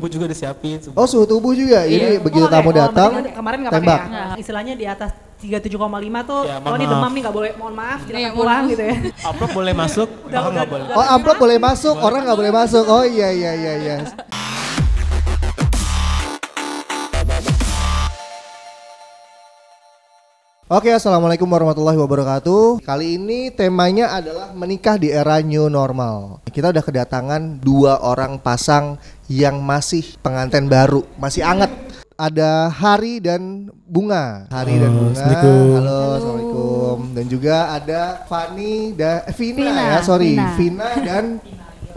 tubuh juga disiapin. Oh suhu tubuh juga, jadi begitu tamu datang kemarin nggak tembak. pakai ya. Istilahnya di atas 37,5 tuh, Ya, kalau ini demam nih nggak boleh, mohon maaf, silakan pulang gitu ya. Amplop boleh masuk, bahkan nggak boleh. Oh amplop boleh masuk, orang nggak boleh masuk. Oh iya. Oke, assalamualaikum warahmatullahi wabarakatuh. Kali ini temanya adalah menikah di era new normal. Kita udah kedatangan 2 orang pasang yang masih pengantin baru, masih anget. Ada Hari dan Bunga. Hari dan Bunga. Assalamualaikum. Halo, assalamualaikum. Dan juga ada Fani dan Vina dan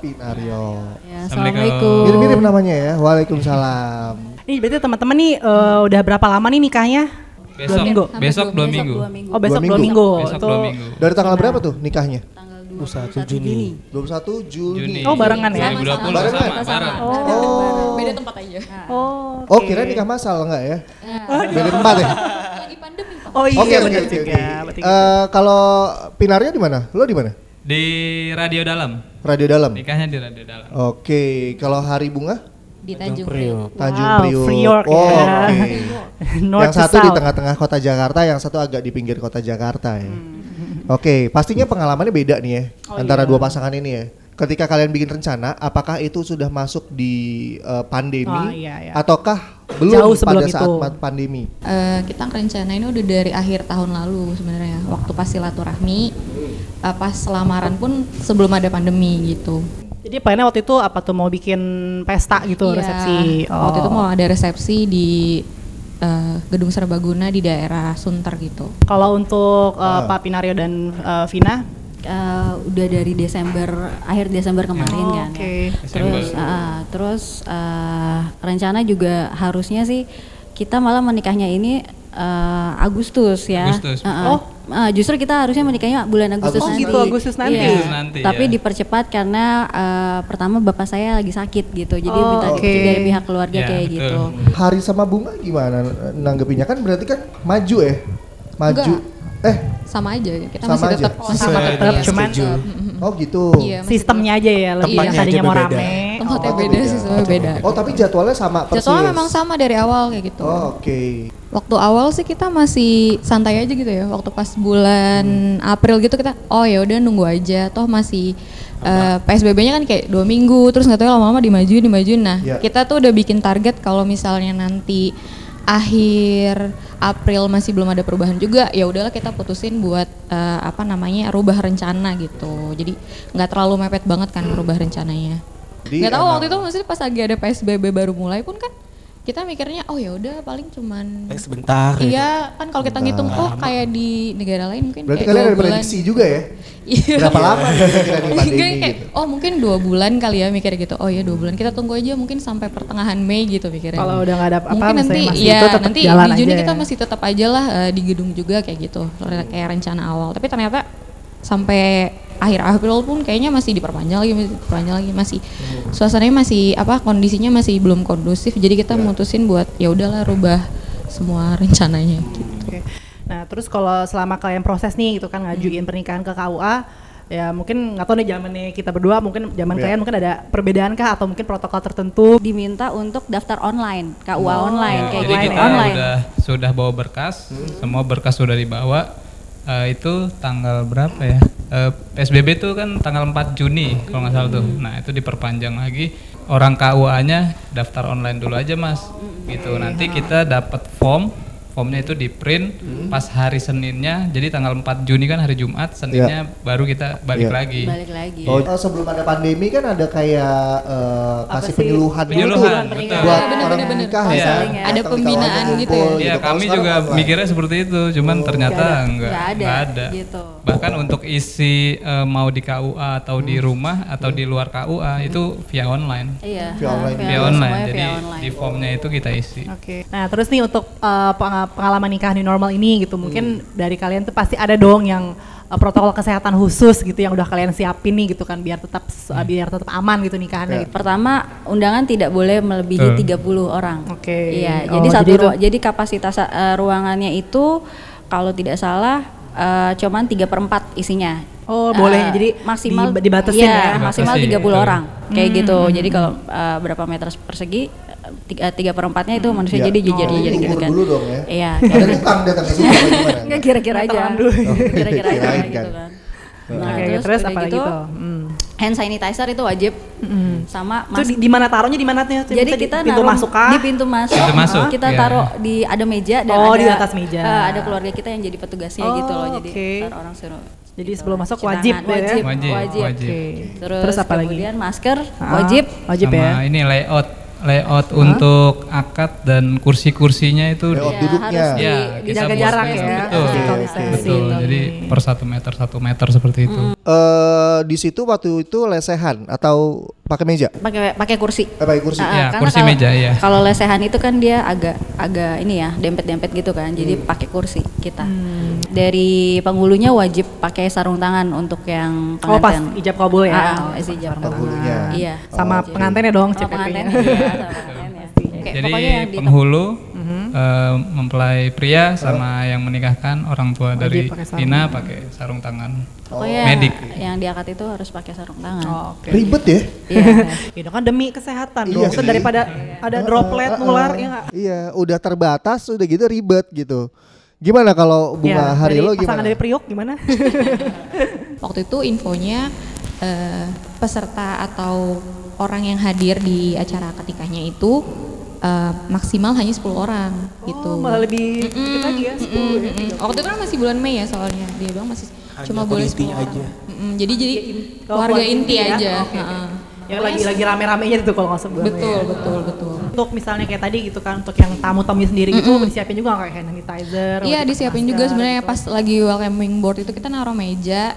Pinario. Ya, assalamualaikum. Mirip-mirip namanya ya. Waalaikumsalam. Ini berarti teman-teman nih udah berapa lama nih nikahnya? Besok 2 minggu. Oh besok 2 minggu. Besok Itu 2 minggu. Dari tanggal berapa tuh nikahnya? Tanggal 21 Juni. 21 Juni. Oh barengan ya? 2020 sama. Oh. Beda tempat aja. Oh, kira nikah masal enggak ya? Beda tempat ya? Lagi pandemi Pak. Oh iya Oke. benar juga. Berarti Kalau Pinario di mana? Lo di mana? Di Radio Dalam. Radio Dalam. Nikahnya di Radio Dalam. Oke, kalau Hari Bunga? Di Tanjung Priok. Tanjung Wow, Priok. Priok Oh, ya. oke. North Yang to satu di South. tengah-tengah kota Jakarta, yang satu agak di pinggir kota Jakarta ya. Oke, pastinya pengalamannya beda nih ya antara dua pasangan ini ya. Ketika kalian bikin rencana, apakah itu sudah masuk di pandemi iya. ataukah belum Jauh sebelum pada saat itu. pandemi? Kita rencanain udah dari akhir tahun lalu sebenarnya. Waktu pas silaturahmi, pas lamaran pun sebelum ada pandemi gitu. Jadi plannya waktu itu apa tuh mau bikin pesta gitu, Iya, resepsi? Waktu itu mau ada resepsi di Gedung Serbaguna di daerah Sunter gitu. Kalau untuk Pak Pinario dan Vina? Udah dari akhir Desember kemarin kan. Oke. Terus rencana juga harusnya sih kita malah menikahnya ini Agustus ya. Agustus. Justru kita harusnya menikahnya bulan Agustus Oh, nanti. gitu, Agustus nanti. Iya. Agustus nanti, Iya. tapi dipercepat karena pertama bapak saya lagi sakit gitu. Jadi minta oke. cuti dari pihak keluarga Iya, kayak betul. gitu. Hari sama Bunga gimana nanggepinnya? Kan berarti kan maju ya? Maju. Sama aja, kita Sama masih aja. tetap Sama tetap, cuman Oh gitu. Iya, masih sistemnya aja ya lebih yang Tempatnya tadinya aja mau berbeda. rame. tempatnya Oh, beda, beda. sistemnya beda. Oh tapi jadwalnya sama persis? Jadwalnya memang sama dari awal kayak gitu. Oh, oke. Waktu awal sih kita masih santai aja gitu ya. Waktu pas bulan April gitu kita, oh ya udah nunggu aja. Toh masih PSBB-nya kan kayak 2 minggu, terus nggak tahu lama-lama dimajuin. Nah, Ya. kita tuh udah bikin target kalau misalnya nanti akhir April masih belum ada perubahan juga, ya udahlah kita putusin buat rubah rencana gitu. Jadi nggak terlalu mepet banget kan rubah rencananya. Jadi Nggak tahu emang- waktu itu maksudnya pas lagi ada PSBB baru mulai pun kan kita mikirnya oh ya udah paling cuman Sebentar. gitu. iya kan kalau kita ngitung kayak di negara lain mungkin Berarti kayak kalian 2 ada bulan. prediksi juga ya? Iya. Berapa lama kira-kira nih pandemi Kayak, gitu? oh mungkin 2 bulan kali ya mikir gitu. Oh ya 2 bulan kita tunggu aja mungkin sampai pertengahan Mei gitu mikirnya. Kalau udah nggak ada apa-apa, mungkin nanti misalnya masih ya itu tetap nanti jalan di Juni aja kita ya. masih tetap aja lah di gedung juga kayak gitu kayak rencana awal. Tapi ternyata sampai akhir April pun kayaknya masih diperpanjang lagi masih suasananya masih kondisinya masih belum kondusif. Jadi kita mutusin buat ya udahlah rubah semua rencananya gitu. Oke. Nah terus kalau selama kalian proses nih gitu kan ngajuin pernikahan ke KUA, ya mungkin nggak tahu nih zamannya kita berdua, mungkin zaman kalian mungkin ada perbedaan kah atau mungkin protokol tertentu? Diminta untuk daftar online, KUA online Oh, kayak jadi gitu. kita online. sudah bawa berkas, semua berkas sudah dibawa. Itu tanggal berapa ya? PSBB itu kan tanggal 4 Juni kalau nggak salah tuh. Nah itu diperpanjang lagi. Orang KUA-nya daftar online dulu aja mas. Gitu. Nanti kita dapat formnya itu di print pas hari Seninnya. Jadi tanggal 4 Juni kan hari Jumat, Seninnya baru kita balik lagi. Balik lagi. Oh, sebelum ada pandemi kan ada kayak kasih sih? penyuluhan Penyuluhan, gitu betul. buat Bener, orang bener. menikah Iya. ya. Ada Datang pembinaan di awal gitu ya? ngumpul Iya Kalau kami sekarang juga online. mikirnya seperti itu, cuman ternyata Nggak nggak ada. Gitu. Bahkan untuk isi mau di KUA atau di rumah atau di luar KUA itu via online. Iya. Via online. Via online. Semuanya Jadi via online. di formnya itu kita isi. Oke. Nah terus nih untuk pengalaman nikah new normal ini gitu, mungkin dari kalian tuh pasti ada dong yang protokol kesehatan khusus gitu yang udah kalian siapin nih gitu kan biar tetap aman gitu nikahannya. Gitu. Pertama, undangan tidak boleh melebihi 30 orang. Oke. Iya, Oh, jadi jadi kapasitas ruangannya itu kalau tidak salah cuman 3/4 isinya. Oh, boleh. Jadi maksimal dibatasin ya. maksimal Dibatasi, 30 orang kayak gitu. Hmm. Jadi kalau berapa meter persegi 3/4-nya itu manusia Ya. jadi jejer-jejer Jadi gitu ukur kan. dulu dong ya. Iya. Ada tukang datang ke sini apa gimana? Enggak kira-kira aja. Kira-kira aja Kirain gitu kan. kan. Oke, terus udah apa lagi gitu, tuh? hand sanitizer itu wajib. Sama Itu di mana taruhnya di mana tuh? jadi kita pintu naruh masuk kah? di pintu masuk, Pintu masuk, kita iya. taruh di ada meja dan Oh, ada di atas meja. ada keluarga kita yang jadi petugasnya Oh, gitu loh. Jadi oke. ntar orang suruh Jadi gitu, sebelum masuk cuci wajib tangan. ya? wajib, Wajib, wajib. wajib. Oke. Terus apa lagi? kemudian masker Ah, wajib. Wajib Sama ya. ini layout untuk akad dan kursi-kursinya itu Layout Ya, duduknya. harus ya di kita jaga buat jarak space, ya. betul, Physical distancing. betul. Jadi per 1 meter seperti itu. Di situ waktu itu lesehan atau pakai meja? Pakai kursi. Pakai kursi. Ya, Karena kursi kalau- meja, ya. Kalau lesehan itu kan dia agak ini ya, dempet-dempet gitu kan. Jadi pakai kursi kita. Dari penghulunya wajib pakai sarung tangan untuk yang Oh, pas pengantin. ijab kabul ya. Pas ijab kabul. Penghulunya. Iya. Sama Jadi- pengantinnya dong, Oh, pengantin. CPP-nya. Iya, sama pengantin ya. Kayak Jadi pokoknya yang di penghulu, mempelai pria sama yang menikahkan orang tua dari pakai sarung. Tina pakai sarung tangan. pokoknya medik. yang diangkat itu harus pakai sarung tangan. Oh, oke. Ribet ya? Iya. Itu kan demi kesehatan Iya dong. Itu sih. daripada ada droplet nular ya nggak? Iya, udah terbatas, udah gitu ribet gitu. Gimana kalau Bunga hari dari lo pasangan gimana? dari Priok gimana? Waktu itu infonya peserta atau orang yang hadir di acara ketikahnya itu maksimal hanya 10 orang gitu. Oh, malah lebih dikit lagi ya, 10 ya. Waktu itu kan masih bulan Mei ya soalnya. Dia bilang masih Hanya cuma boleh 10 penginti orang. aja. Jadi Oh, keluarga inti ya? aja. Oke, oke. Heeh. Yang lagi rame-ramenya itu kalau nggak sebelum Betul, betul. Untuk misalnya kayak tadi gitu kan, untuk yang tamu-tamu sendiri gitu, disiapin juga nggak kayak hand sanitizer? Iya wajib disiapin masker juga sebenarnya gitu. pas lagi welcoming board itu kita naruh meja,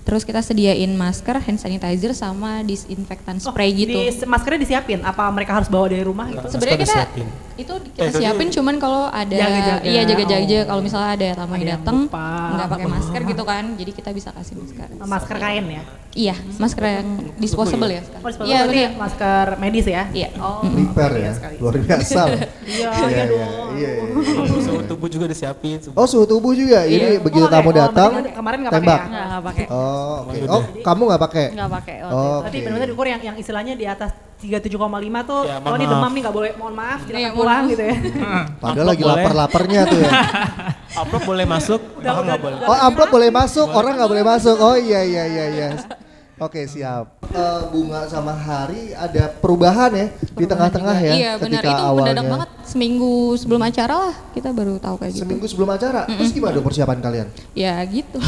terus kita sediain masker, hand sanitizer sama disinfektan Oh, spray gitu. Maskernya disiapin? Apa mereka harus bawa dari rumah gitu? Sebenarnya kita Masker disiapin. itu kita siapin cuman kalau ada Jaga-jaga. iya jaga-jaga kalau misalnya ada tamu Ada yang yang datang lupa. nggak pakai masker gitu kan, jadi kita bisa kasih masker. Masker kain ya? Iya, masker yang disposable ya sekarang. Oh, disposable Iya, berarti benar. masker medis ya? Iya. Oh, Prepare ya, sekali. luar biasa. Iya, Iya, iya iya, dong. iya. Suhu tubuh juga disiapin. Oh, suhu tubuh juga. Ini begitu Oh, tamu oke. Oh, datang, berarti kemarin nggak pakai tembak. ya? Nggak pakai. Oh, oke. Oh, kamu nggak pakai? Nggak pakai. Oh, Berarti oke. benar-benar diukur yang istilahnya di atas 37,5 tuh, Ya, oh ini maaf. demam nih nggak boleh, mohon maaf, Iya, silakan mohon pulang maaf. gitu ya. Padahal lagi Boleh. lapar-laparnya tuh ya. Amplop boleh masuk, bahkan nggak boleh. Oh, amplop boleh masuk, orang nggak boleh masuk. Oh iya. Oke, siap. Bunga sama Hari ada perubahan ya di tengah-tengah ya Iya benar, ketika itu awalnya. mendadak banget seminggu sebelum acara lah kita baru tahu kayak gitu. Seminggu sebelum acara. Terus gimana dong persiapan kalian? Ya gitu.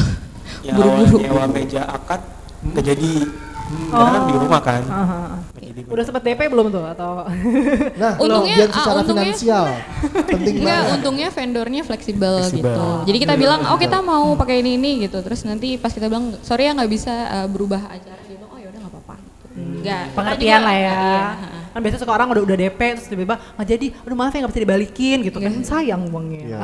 Yang awal nyewa meja akad nggak jadi. Karena kan di rumah kan. Nggak jadi. Udah sempet DP belum tuh atau? Nah, Untungnya- yang secara untungnya- finansial penting Enggak, banget. untungnya vendornya fleksibel Fleksibel. gitu. Jadi kita bilang, oh kita mau pakai ini gitu. Terus nanti pas kita bilang, sorry ya nggak bisa berubah acara. Dia bilang, oh yaudah nggak apa-apa. Nggak, kita Pengertian juga- lah ya. Iya. Kan biasanya suka orang udah DP terus tiba-tiba nggak jadi, aduh maaf ya nggak bisa dibalikin gitu kan, sayang uangnya. Iya,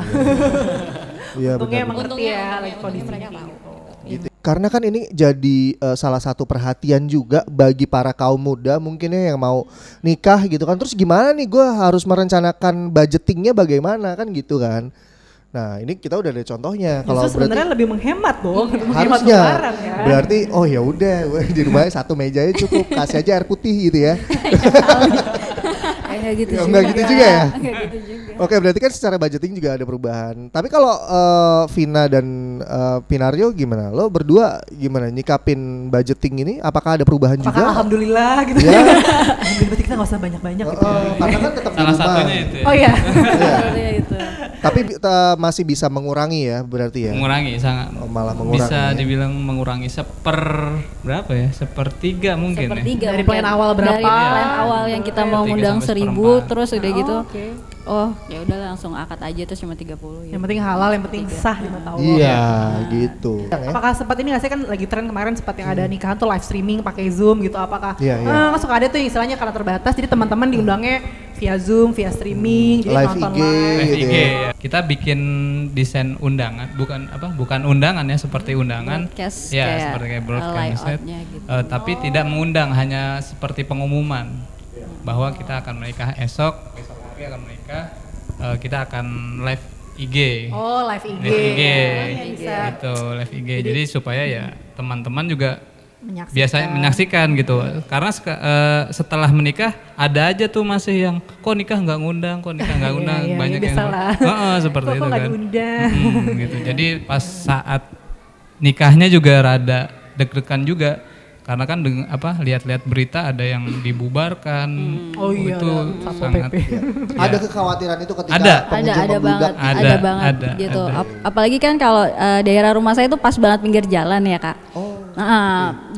Iya Untungnya benar. mengerti Untungnya- ya untungnya- lagi kondisi untungnya kayak mereka gitu. Gitu. Karena kan ini jadi salah satu perhatian juga bagi para kaum muda mungkinnya yang mau nikah gitu kan. Terus gimana nih gue harus merencanakan budgetingnya bagaimana kan gitu kan. Nah ini kita udah ada contohnya. Kalau Justru sebenarnya lebih menghemat dong, menghemat harusnya pengeluaran kan. berarti oh ya udah di rumahnya satu meja aja cukup, kasih aja air putih gitu ya. Kayak gitu Ya, juga. enggak gitu juga ya? Kayak gitu juga. Oke, berarti kan secara budgeting juga ada perubahan. Tapi kalau Vina dan Pinario gimana? Lo berdua gimana nyikapin budgeting ini? Apakah ada perubahan Apakah juga? alhamdulillah gitu Ya. Alhamdulillah berarti kita nggak usah banyak-banyak gitu. Karena kan tetap di Salah rumah. satunya itu ya. Oh iya. Seperti itu. Tapi masih bisa mengurangi ya berarti ya? Mengurangi sangat. Oh, malah mengurangi Bisa ya. dibilang mengurangi berapa ya? 1/3 mungkin ya. Sepertiga Dari mungkin. plan awal berapa? Dari plan awal yang kita mau 3 ngundang sampai 1000 1/4. terus udah gitu. Oke. Oh, ya udah langsung akad aja terus cuma 30 ya. Yang penting halal, yang penting sah di mata Allah. Iya, gitu. Apakah sempat ini nggak sih, kan lagi tren kemarin sempat yang ada nikahan tuh live streaming pakai Zoom gitu, apakah Iya, iya. kan suka ada tuh yang istilahnya karena terbatas jadi teman-teman diundangnya via Zoom, via streaming, jadi Live nonton IG. live. Live gitu IG ya. ya. Kita bikin desain undangan, bukan undangan ya, seperti undangan. Broadcast Ya, kayak, seperti kayak broadcast. layoutnya gitu. Tapi tidak mengundang, hanya seperti pengumuman bahwa kita akan menikah esok hari akan menikah. Kita akan live IG. Oh, live IG. Live IG. Iya, bisa. Gitu, live IG. Jadi supaya ya teman-teman juga Menyaksikan. biasanya menyaksikan gitu. Karena setelah menikah ada aja tuh masih yang kok nikah nggak ngundang, Iya, banyak iya, yang biasalah. seperti Kok itu nggak kan. diundang? Gitu. Jadi pas saat nikahnya juga rada deg-degan juga. Karena kan lihat-lihat berita ada yang dibubarkan. Oh iya, itu ada Satpol sangat PP. ya. Ada kekhawatiran itu ketika Ada. pengunjung ada membludak. banget, Ada, ada banget ada, gitu. ada. Apalagi kan kalau daerah rumah saya itu pas banget pinggir jalan ya kak. Oh.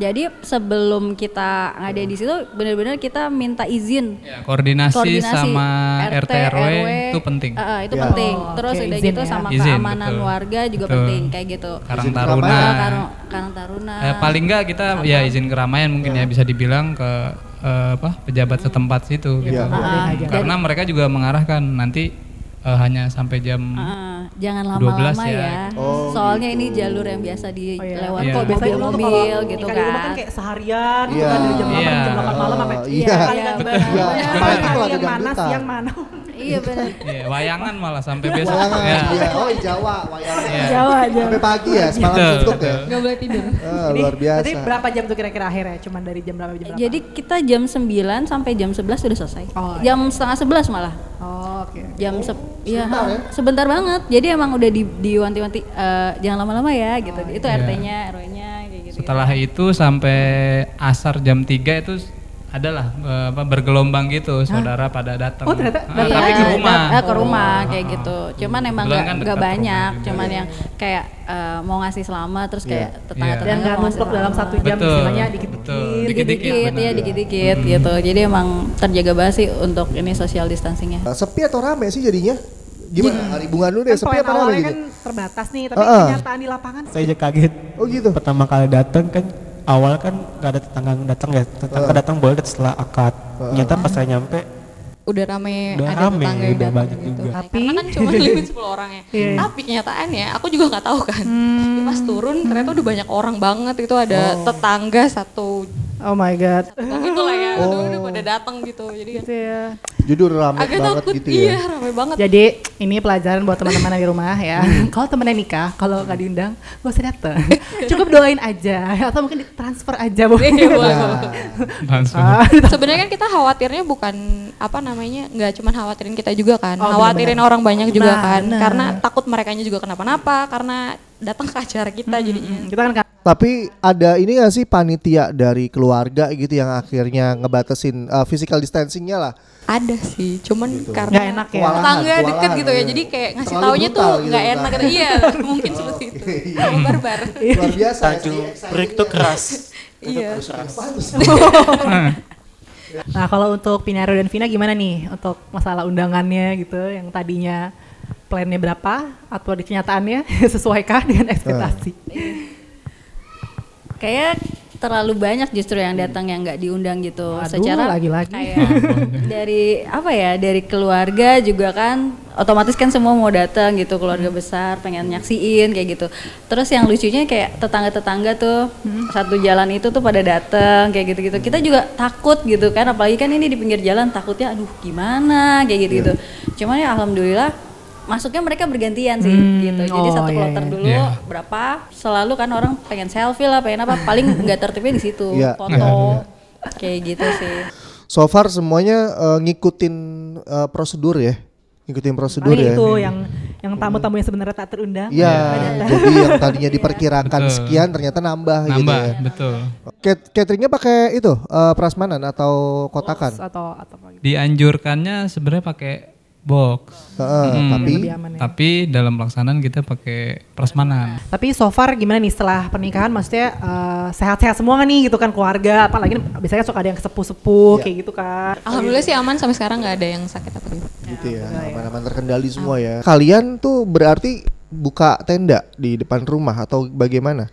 Jadi sebelum kita ngadain di situ, benar-benar kita minta izin. Ya, koordinasi sama RT RW itu penting. Itu Ya. penting. Oh, Terus oke, udah izin gitu ya. sama Izin, keamanan betul. warga juga Betul. penting kayak gitu. Karang Izin Taruna. keramaian. Karang Taruna. Paling enggak kita ya izin keramaian mungkin ya bisa dibilang ke pejabat setempat situ gitu. Iya. Karena mereka juga mengarahkan nanti hanya sampai jam Jangan 12 lama-lama ya. ya. Oh, Soalnya gitu. ini jalur yang biasa dilewati Iya. Kok biasanya tuh mobil gitu nikah di rumah kan kan. kayak seharian gitu Iya. kan dari jam 8 Iya. jam 8 malam sampai Iya. kali kan Betul. Iya, apalagi kalau ada yang mana dangdutan. siang mana. Iya benar. ya, wayangan malah sampai besok. Wayangan, Ya. iya. Oh, di Jawa, wayangan. Iya. Jawa aja. Sampai pagi ya, semalam Betul, suntuk ya. betul. Nggak boleh tidur. Luar biasa. Jadi berapa jam tuh kira-kira akhirnya? Cuman dari jam berapa jam berapa? Jadi kita jam 9 sampai jam 11 sudah selesai. Oh, iya. Jam setengah 11 malah. Oh, oke. Jam iya, sebentar ya? sebentar banget. Jadi emang udah diwanti-wanti jangan lama-lama ya gitu. Itu Iya. RT-nya, RW-nya kayak gitu. Setelah itu sampai asar jam 3 itu adalah bergelombang gitu saudara pada datang. Oh, ternyata Tapi ke rumah. Ke rumah kayak gitu. Cuman emang Kebetulan kan nggak dekat banyak, rumah juga. cuman yang kayak mau ngasih selamat terus kayak Dan tetangga-tetangga nggak mau ngasih numpuk dalam selamat. 1 jam Betul, istilahnya betul. dikit-dikit. Dikit-dikit, Dikit-dikit ya, benar. dikit-dikit gitu. Jadi emang terjaga banget sih untuk ini social distancingnya. Sepi atau rame sih jadinya? Gimana? Hari bunga dulu deh, Kan sepi poin apa rame awalnya gitu? kan terbatas nih, tapi Heeh. kenyataan di lapangan Saya aja kaget. Oh gitu? Pertama kali datang kan awal kan nggak ada tetangga yang datang ya. Tetangga datang boleh setelah akad. Ternyata pas saya nyampe Udah rame, Udah ada rame, tetangga yang udah datang banyak gitu. juga. Karena kan cuma limit 10 orang ya. Iya. Tapi kenyataannya aku juga nggak tahu kan. Jadi pas turun ternyata udah banyak orang banget, itu ada tetangga satu oh my god. gitu lah ya. Udah pada datang gitu. Jadi kan Gitu ya. Jadi udah rame agak banget takut, gitu iya ya? rame banget. Jadi ini pelajaran buat teman-teman di rumah ya. Kalau temennya nikah, kalau nggak diundang, gak usah datang. Cukup doain aja, atau mungkin ditransfer aja bu. Iya, boleh. Langsung. Sebenarnya kan kita khawatirnya bukan apa namanya, nggak cuma khawatirin kita juga kan, Oh, khawatirin benar-benar. orang banyak juga Nah, kan, benar. karena takut merekanya juga kenapa-napa, karena datang ke acara kita jadinya. Kita kan Tapi ada ini gak sih panitia dari keluarga gitu yang akhirnya ngebatasin physical distancingnya lah? Ada sih, cuman Gitu. karena nggak enak ya. Kewalahan, tetangga deket kewalahan, gitu ya, iya. jadi kayak ngasih Terlalu taunya tuh brutal gitu, nggak kan? enak gitu. Iya, mungkin seperti itu. Terlalu barbar. Luar biasa. Tanjung SDX Priok tuh keras. Iya. Nah kalau untuk Pinaro dan Vina gimana nih untuk masalah undangannya gitu, yang tadinya plannya berapa atau di kenyataannya sesuaikah dengan ekspektasi? Kayak terlalu banyak justru yang datang yang nggak diundang gitu. Aduh, Secara lagi-lagi. kayak dari apa ya, dari keluarga juga kan otomatis kan semua mau datang gitu, keluarga besar pengen nyaksiin kayak gitu. Terus yang lucunya kayak tetangga-tetangga tuh satu jalan itu tuh pada datang kayak gitu-gitu. Kita juga takut gitu kan, apalagi kan ini di pinggir jalan, takutnya aduh gimana kayak gitu-gitu. Cuman ya alhamdulillah masuknya mereka bergantian sih gitu. Jadi oh, satu iya, kloter iya. dulu Iya. berapa, selalu kan orang pengen selfie lah, pengen apa, paling nggak tertibnya di situ, Iya. foto kayak gitu sih. So far semuanya ngikutin prosedur ya? Ngikutin prosedur Paling ya? itu yang tamu-tamu yang sebenarnya tak terundang. Iya, jadi yang tadinya diperkirakan Betul. sekian ternyata nambah, gitu Nambah, ya. betul. Cateringnya pakai itu prasmanan atau kotakan? Atau apa gitu. Dianjurkannya sebenarnya pakai box. Tapi Lebih aman ya. Tapi dalam pelaksanaan kita pakai prasmanan. Tapi so far gimana nih setelah pernikahan, maksudnya sehat-sehat semua nggak nih gitu kan keluarga, apalagi biasanya suka ada yang sepuh-sepuh kayak gitu kan. Alhamdulillah sih aman, sampai sekarang nggak ada yang sakit apa gitu. gitu ya, aman-aman terkendali semua ya. Kalian tuh berarti buka tenda di depan rumah atau bagaimana?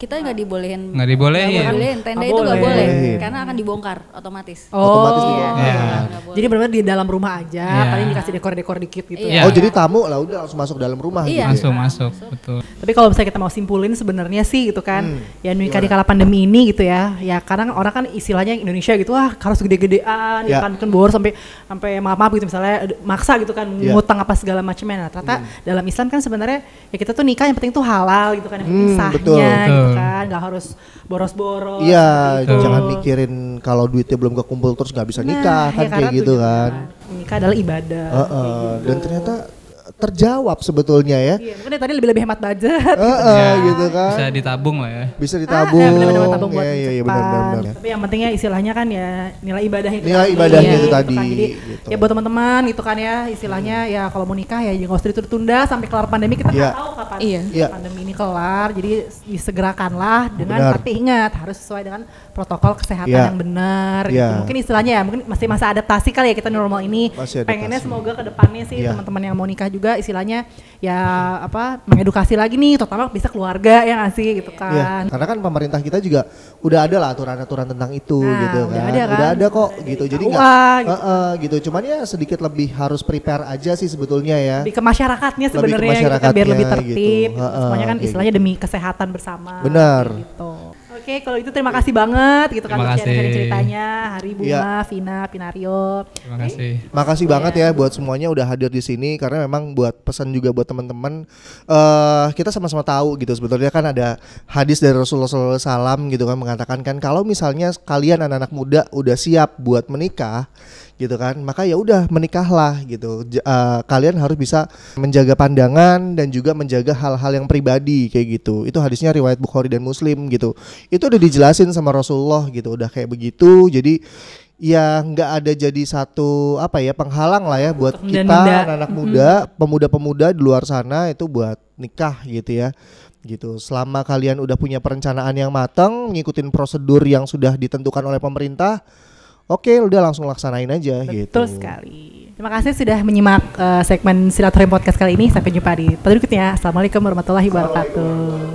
kita nggak dibolehin. Nggak dibolehin. Nggak bolehin. Tenda Nggak itu nggak boleh. boleh karena akan dibongkar otomatis. Otomatis Oh, dibongkar. Iya. Nggak boleh. jadi benar-benar di dalam rumah aja, Iya. paling dikasih dekor-dekor dikit gitu. Iya. Oh jadi tamu lah udah langsung masuk dalam rumah Iya. gitu. Masuk, betul. Tapi kalau misalnya kita mau simpulin sebenarnya sih gitu kan, ya nikah di kala pandemi ini gitu ya karena orang kan istilahnya Indonesia gitu, wah harus gede-gedean, Ya. ya kan bor sampai maaf gitu misalnya maksa gitu kan, Ya. ngutang apa segala macamnya. Nah ternyata dalam Islam kan sebenarnya ya kita tuh nikah yang penting tuh halal gitu kan, yang penting sahnya betul. gitu Betul. kan, nggak harus boros-boros. Iya, seperti itu. jangan mikirin kalau duitnya belum kekumpul terus nggak bisa nikah kan ya kayak karena gitu tujuan kan. nikah adalah ibadah. Dan ternyata terjawab sebetulnya ya. Iya, mungkin tadi lebih hemat budget. Gitu kan. Bisa ditabung lah ya. Bisa ditabung. Ya, benar-benar tabung buat Iya, depan. benar-benar. Tapi yang pentingnya istilahnya kan ya nilai ibadahnya itu. Nilai tadi. ibadahnya Iya, itu gitu tadi, kan. Jadi gitu. ya buat teman-teman gitu kan ya istilahnya ya kalau mau nikah ya jangan usah ditunda sampai kelar pandemi, kita Iya. nggak tahu kapan Iya. pandemi ini kelar. Jadi disegerakanlah dengan Benar. tapi ingat harus sesuai dengan protokol kesehatan Iya. yang benar. Iya. Gitu. Mungkin istilahnya ya mungkin masih masa adaptasi kali ya kita normal ini. Masih adaptasi. Pengennya semoga ke depannya sih Iya. teman-teman yang mau nikah juga istilahnya ya mengedukasi lagi nih terutama bisa keluarga ya nggak sih gitu Iya, kan. karena kan pemerintah kita juga udah ada lah aturan-aturan tentang itu Nah, gitu udah kan. ada kan. Udah ada kok gitu. Jadi KUA nggak gitu. gitu. Cuman ya sedikit lebih harus prepare aja sih sebetulnya ya. Lebih ke masyarakatnya Lebih ke sebenarnya gitu kan, biar lebih masyarakatnya tertib gitu. semuanya kan Kayak istilahnya demi kesehatan bersama. Benar. Kayak gitu. Oke, kalau itu terima kasih banget gitu kan Terima untuk kasih. sharing ceritanya Hari, Bunga, Iya. Vina, Pinario. Terima kasih. Makasih banget ya buat semuanya udah hadir di sini karena memang buat pesan juga buat teman-teman kita sama-sama tahu gitu sebetulnya kan ada hadis dari Rasulullah SAW gitu kan mengatakan kan kalau misalnya kalian anak-anak muda udah siap buat menikah gitu kan maka ya udah menikahlah gitu. Kalian harus bisa menjaga pandangan dan juga menjaga hal-hal yang pribadi kayak gitu. Itu hadisnya riwayat Bukhari dan Muslim gitu. Itu udah dijelasin sama Rasulullah gitu udah kayak begitu. Jadi ya nggak ada jadi satu penghalang lah ya buat kita menunda-nunda. anak-anak muda, pemuda-pemuda di luar sana itu buat nikah gitu ya. Gitu. Selama kalian udah punya perencanaan yang matang, ngikutin prosedur yang sudah ditentukan oleh pemerintah, oke, udah langsung laksanain aja gitu. Betul sekali. Terima kasih sudah menyimak segmen Silaturahim Podcast kali ini. Sampai jumpa di episode berikutnya. Assalamualaikum warahmatullahi wabarakatuh.